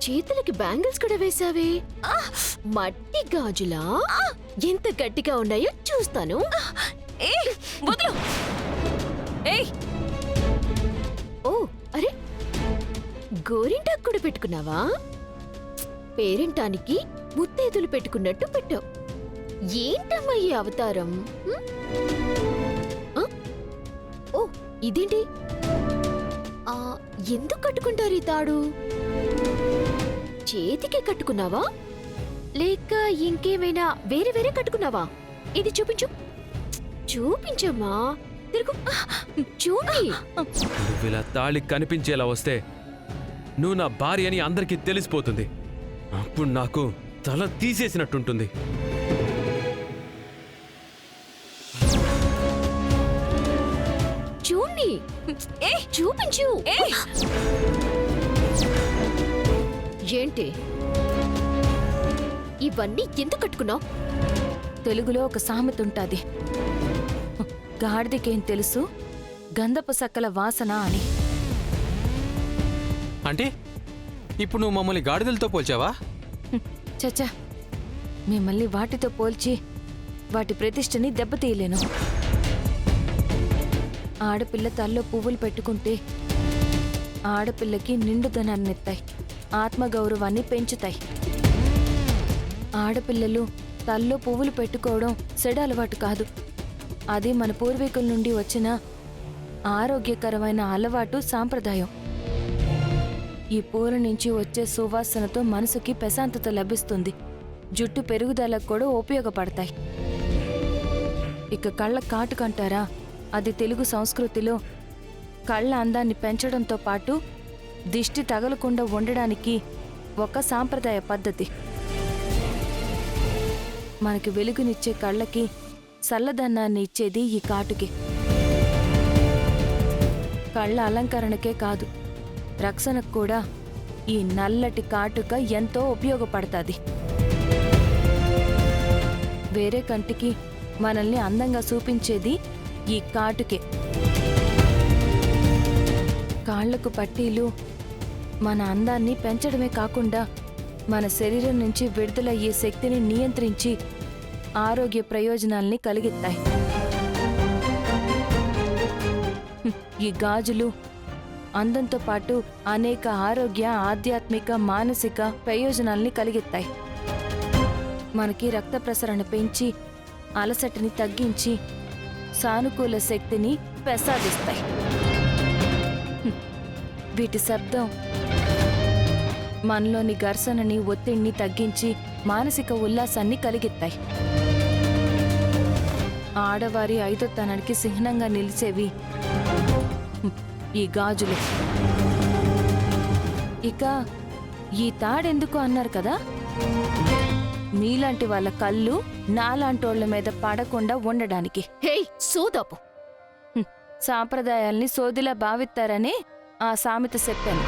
చేతులకి బ్యాంగిల్స్ కూడా వేసావే. మట్టి గాజులా? ఎంత గట్టిగా ఉన్నాయో చూస్తాను. ఓ అరే, గోరింటాకు కూడా పెట్టుకున్నావా? పేరింటానికి ముత్తైదులు పెట్టుకున్నట్టు పెట్టావు. ఏంటమ్మా ఈ అవతారం? ఓ ఇదేంటి? ఎందుకు కట్టుకుంటారు ఈ తాడు? చేతికి కట్టుకున్నావా లేక ఇంకేమైనా వేరే వేరే కట్టుకున్నావా? ఇది చూపించు. చూపించమ్మా, తిరుగు చూడి. ఇలా తాళి కనిపించేలా వస్తే నువ్వు నా భార్య అని అందరికీ తెలిసిపోతుంది. అప్పుడు నాకు తల తీసేసినట్టుంటుంది. చూడి, చూపించు. ఏంటి ఇవన్నీ ఎందుకు కట్టుకున్నావు? తెలుగులో ఒక సామెత ఉంటాది, గాడిదకేం తెలుసు గంధపు సక్కల వాసన అని. అంటే ఇప్పుడు నువ్వు మమ్మల్ని గాడిదలతో పోల్చావా? చచ్చా, మిమ్మల్ని వాటితో పోల్చి వాటి ప్రతిష్టని దెబ్బతీయలేను. ఆడపిల్ల తల్లో పువ్వులు పెట్టుకుంటే ఆడపిల్లకి నిండుదనాన్నిస్తాయి, ఆత్మగౌరవాన్ని పెంచుతాయి. ఆడపిల్లలు తల్లో పువ్వులు పెట్టుకోవడం చెడు అలవాటు కాదు. అది మన పూర్వీకుల నుండి వచ్చిన ఆరోగ్యకరమైన అలవాటు, సాంప్రదాయం. ఈ పూల నుంచి వచ్చే సువాసనతో మనసుకి ప్రశాంతత లభిస్తుంది, జుట్టు పెరుగుదలకు కూడా ఉపయోగపడతాయి. ఇక కళ్ళ కాటుకంటారా, అది తెలుగు సంస్కృతిలో కళ్ళ అందాన్ని పెంచడంతో పాటు దిష్టి తగలకుండా ఉండడానికి ఒక సాంప్రదాయ పద్ధతి. మనకి వెలుగునిచ్చే కళ్ళకి చల్లదన్నాన్ని ఇచ్చేది ఈ కాటుకి. కళ్ళ అలంకరణకే కాదు, రక్షణకు కూడా ఈ నల్లటి కాటుక ఎంతో ఉపయోగపడుతుంది. వేరే కంటికి మనల్ని అందంగా చూపించేది ఈ కాటుకే. కాళ్లకు పట్టీలు మన అందాన్ని పెంచడమే కాకుండా మన శరీరం నుంచి విడుదలయ్యే శక్తిని నియంత్రించి ఆరోగ్య ప్రయోజనాల్ని కలిగిస్తాయి. ఈ గాజులు అందంతో పాటు అనేక ఆరోగ్య, ఆధ్యాత్మిక, మానసిక ప్రయోజనాల్ని కలిగిస్తాయి. మనకి రక్త ప్రసరణ పెంచి అలసటని తగ్గించి సానుకూల శక్తిని ప్రసాదిస్తాయి. వీటి శబ్దం మనలోని ఘర్షణని, ఒత్తిడిని తగ్గించి మానసిక ఉల్లాసాన్ని కలిగిస్తాయి. ఆడవారి ఐదొత్తనానికి చిహ్నంగా నిలిచేవి ఈ గాజులు. ఇక ఈ తాడెందుకు అన్నారు కదా, మీలాంటి వాళ్ళ కళ్ళు నాలాంటోళ్ల మీద పడకుండా ఉండడానికి. హే సోదాపు, సాంప్రదాయాల్ని సోదిలా భావిస్తారని ఆ సామెత చెప్పాను.